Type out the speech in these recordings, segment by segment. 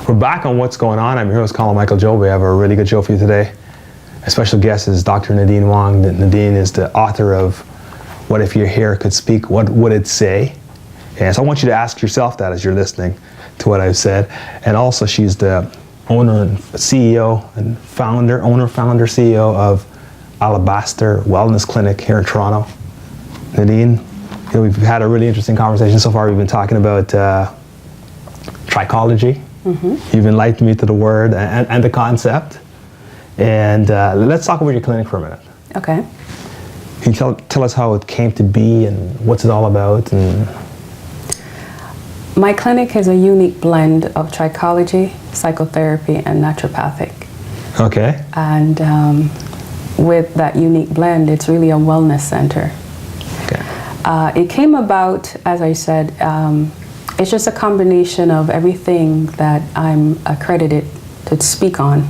We're back on What's Going On. I'm your host, Colin Michael Joe. We have a really good show for you today. A special guest is Dr. Nadine Wong. Nadine is the author of What If Your Hair Could Speak? What Would It Say? And so I want you to ask yourself that as you're listening to what I've said. And also she's the owner and CEO and founder CEO of ALABASTER Wellness Clinic here in Toronto. Nadine, we've had a really interesting conversation so far. We've been talking about trichology. Mm-hmm. You've enlightened me to the word and the concept. And let's talk about your clinic for a minute. Okay. Can you tell us how it came to be and what's it all about? And my clinic is a unique blend of trichology, psychotherapy, and naturopathic. Okay. And with that unique blend, it's really a wellness center. Okay. It came about, as I said, it's just a combination of everything that I'm accredited to speak on.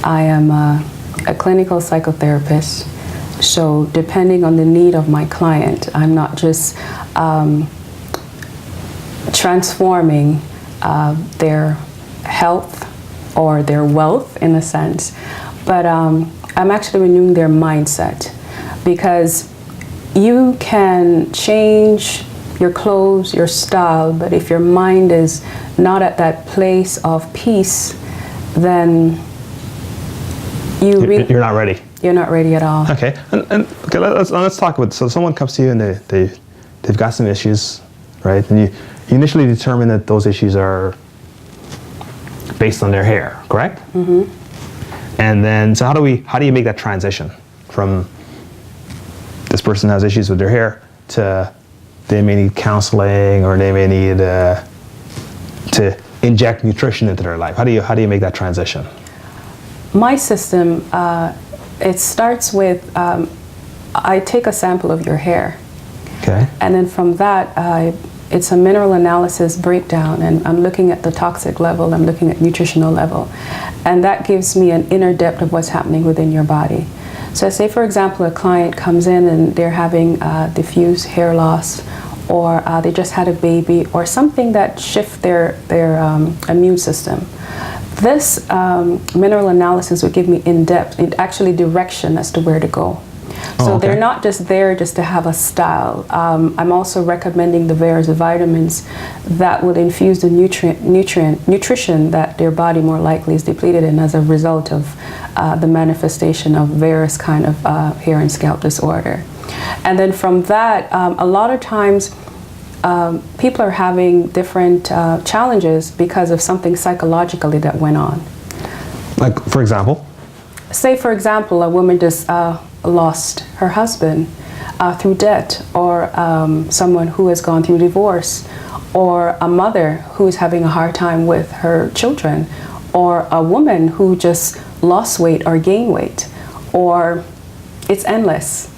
I am a clinical psychotherapist, so depending on the need of my client, I'm not just transforming their health or their wealth in a sense, but I'm actually renewing their mindset, because you can change your clothes, your style, but if your mind is not at that place of peace, then you're not ready. You're not ready at all. Okay, okay, let's talk about. So someone comes to you and they've got some issues, right? And you initially determine that those issues are based on their hair, correct? Mm-hmm. And then, so how do you make that transition from this person has issues with their hair to they may need counseling, or they may need to inject nutrition into their life? How do you make that transition? My system, it starts with I take a sample of your hair. Okay. And then from that, it's a mineral analysis breakdown, and I'm looking at the toxic level, I'm looking at nutritional level, and that gives me an inner depth of what's happening within your body. So say, for example, a client comes in and they're having diffuse hair loss, or they just had a baby, or something that shifts their immune system. This mineral analysis would give me in-depth, actually direction as to where to go. So they're not just there just to have a style. I'm also recommending the various vitamins that will infuse the nutrition that their body more likely is depleted in as a result of the manifestation of various kind of hair and scalp disorder. And then from that, a lot of times people are having different challenges because of something psychologically that went on. Like, for example? Say, for example, a woman just lost her husband through debt, or someone who has gone through divorce, or a mother who's having a hard time with her children, or a woman who just lost weight or gained weight, or it's endless.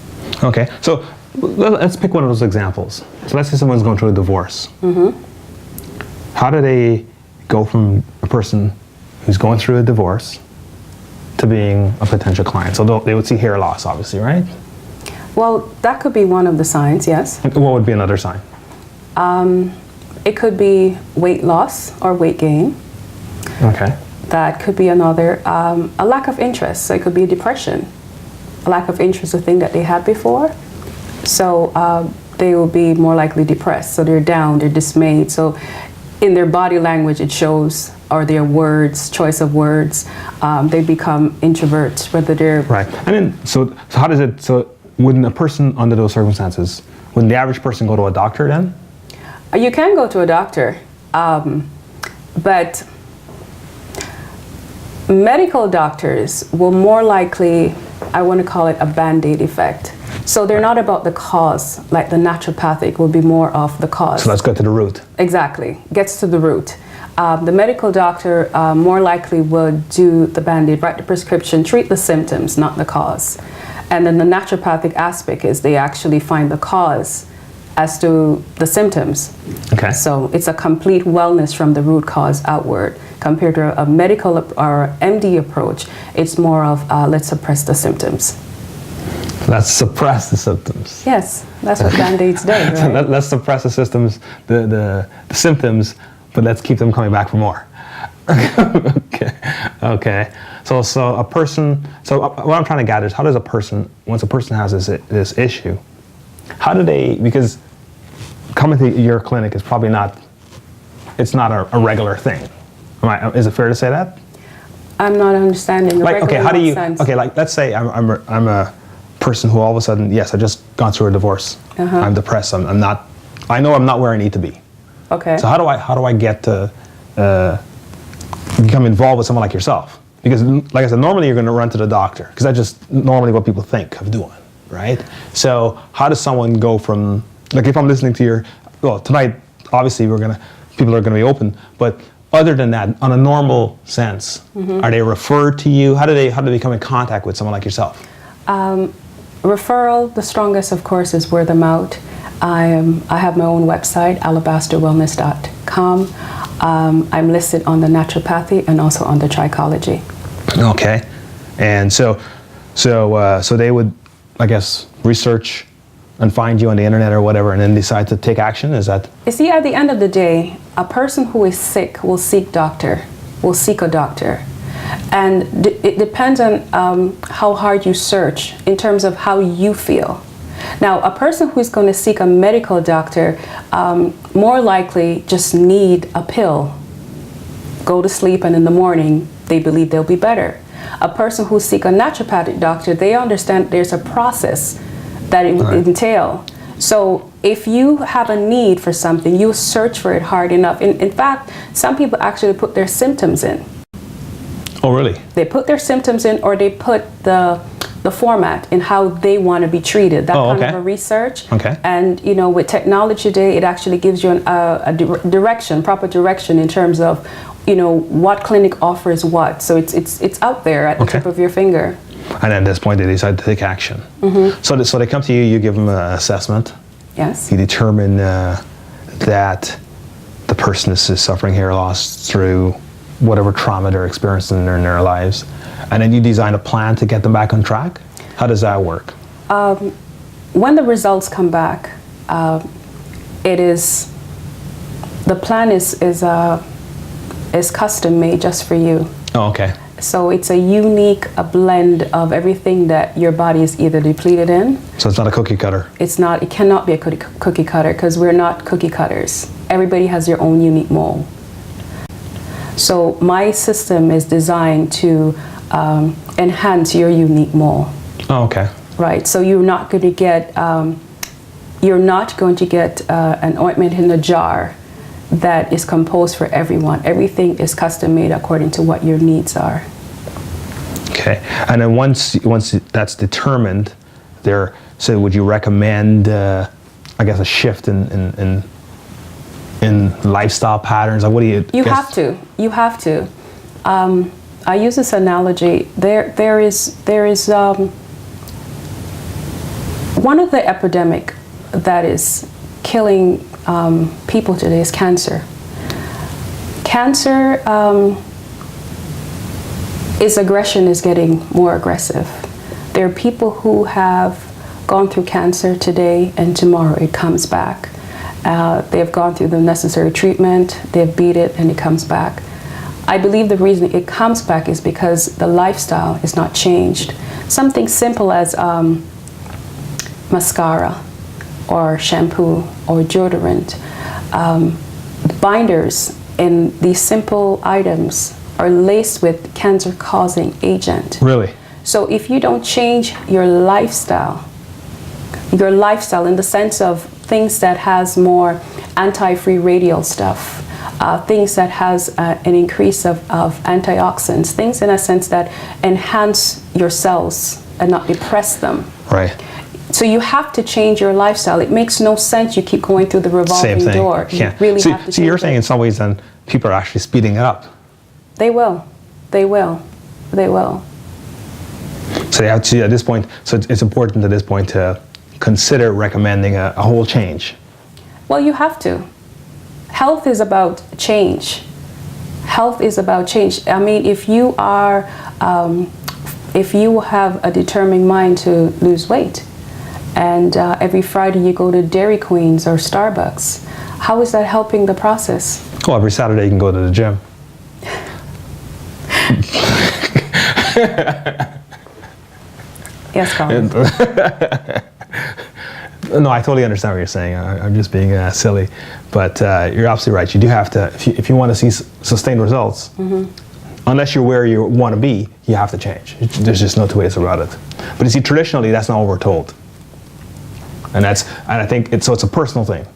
Okay, so let's pick one of those examples. So let's say someone's going through a divorce. Mm-hmm. How do they go from a person who's going through a divorce to being a potential client? So they would see hair loss, obviously, right? Well, that could be one of the signs, yes. What would be another sign? It could be weight loss or weight gain. Okay. That could be another. A lack of interest. So it could be depression. A lack of interest, a thing that they had before. So they will be more likely depressed. So they're down, they're dismayed. So in their body language, it shows, or their words, choice of words, they become introverts, whether they're... Right. I mean, so how does it, so wouldn't a person under those circumstances, wouldn't the average person go to a doctor then? You can go to a doctor, but medical doctors will more likely, I want to call it a Band-Aid effect. So they're not about the cause, like the naturopathic will be more of the cause. So let's go to the root. Exactly, gets to the root. The medical doctor more likely would do the Band-Aid, write the prescription, treat the symptoms, not the cause. And then the naturopathic aspect is they actually find the cause as to the symptoms. Okay. So it's a complete wellness from the root cause outward. Compared to a medical or MD approach, it's more of let's suppress the symptoms. Let's suppress the symptoms. Yes, that's what Band-Aids do, right? Let's suppress the symptoms, the symptoms, but let's keep them coming back for more. Okay. Okay. So a person. So what I'm trying to gather is, how does a person, once a person has this issue, how do they? Because coming to your clinic is probably not. It's not a regular thing. Is it fair to say that? I'm not understanding. Like, okay, how do you? Sense? Okay, like let's say I'm a person who all of a sudden, yes, I just gone through a divorce. I'm depressed. I'm not. I know I'm not where I need to be. Okay. So how do I get to become involved with someone like yourself? Because, like I said, normally you're going to run to the doctor, because that's just normally what people think of doing, right? So how does someone go from, like, if I'm listening to your, well, tonight, obviously people are going to be open, but other than that, on a normal sense, are they referred to you? How do they come in contact with someone like yourself? Referral, the strongest, of course, is word of mouth. I have my own website, alabasterwellness.com. I'm listed on the naturopathy and also on the trichology. Okay, and so they would, I guess, research and find you on the internet or whatever, and then decide to take action. Is that? You see, at the end of the day, a person who is sick will seek a doctor, and it depends on how hard you search in terms of how you feel. Now, a person who's going to seek a medical doctor more likely just need a pill, go to sleep, and in the morning they believe they'll be better. A person who seek a naturopathic doctor, they understand there's a process that it would entail. So if you have a need for something, you search for it hard enough. In fact, some people actually put their symptoms in. Oh, really? They put their symptoms in, or they put the format in how they want to be treated. That kind of a research. Okay. And you know, with technology today, it actually gives you proper direction in terms of, you know, what clinic offers what. So it's out there at the tip of your finger. And at this point, they decide to take action. So they come to you, you give them an assessment. Yes. You determine that the person is suffering hair loss through whatever trauma they're experiencing in their lives. And then you design a plan to get them back on track? How does that work? When the results come back, the plan is custom made just for you. Oh, okay. So it's a unique blend of everything that your body is either depleted in. So it's not a cookie cutter? It's not. It cannot be a cookie cutter, because we're not cookie cutters. Everybody has their own unique mold. So my system is designed to enhance your unique mold. Oh, okay. Right. So you're not going to get an ointment in a jar that is composed for everyone. Everything is custom made according to what your needs are. Okay. And then once that's determined, so would you recommend, I guess, a shift in lifestyle patterns? Like, what do you? You have to. You have to. I use this analogy. There is one of the epidemic that is killing people today is cancer. Cancer aggression is getting more aggressive. There are people who have gone through cancer today, and tomorrow it comes back. They have gone through the necessary treatment, they've beat it, and it comes back. I believe the reason it comes back is because the lifestyle is not changed. Something simple as mascara or shampoo or deodorant. Binders in these simple items are laced with cancer-causing agent. Really? So if you don't change your lifestyle in the sense of things that has more anti-free radial stuff, things that has an increase of antioxidants, things in a sense that enhance your cells and not depress them. Right. So you have to change your lifestyle. It makes no sense you keep going through the revolving door. You really have to change. So you're saying in some ways then people are actually speeding it up. They will. They will. They will. So they have to, at this point, so it's important at this point to consider recommending a whole change. Well, you have to. Health is about change. Health is about change. I mean, if you have a determined mind to lose weight, and every Friday you go to Dairy Queens or Starbucks, how is that helping the process? Well, every Saturday you can go to the gym. Yes, Colin. No, I totally understand what you're saying. I'm just being silly, but you're absolutely right. You do have to, if you want to see sustained results, unless you're where you want to be, you have to change. There's just no two ways about it. But you see, traditionally, that's not what we're told, and I think it's a personal thing,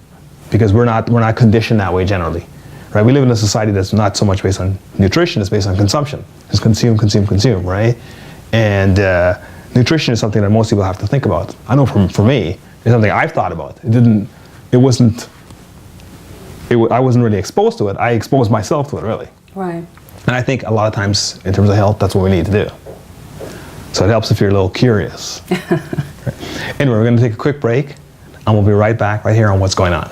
because we're not conditioned that way generally, right? We live in a society that's not so much based on nutrition; it's based on consumption. Just consume, consume, consume, right? And nutrition is something that most people have to think about. I know for me, it's something I've thought about. I wasn't really exposed to it. I exposed myself to it, really. Right. And I think a lot of times, in terms of health, that's what we need to do. So it helps if you're a little curious. Right. Anyway, we're going to take a quick break, and we'll be right back right here on What's Going On.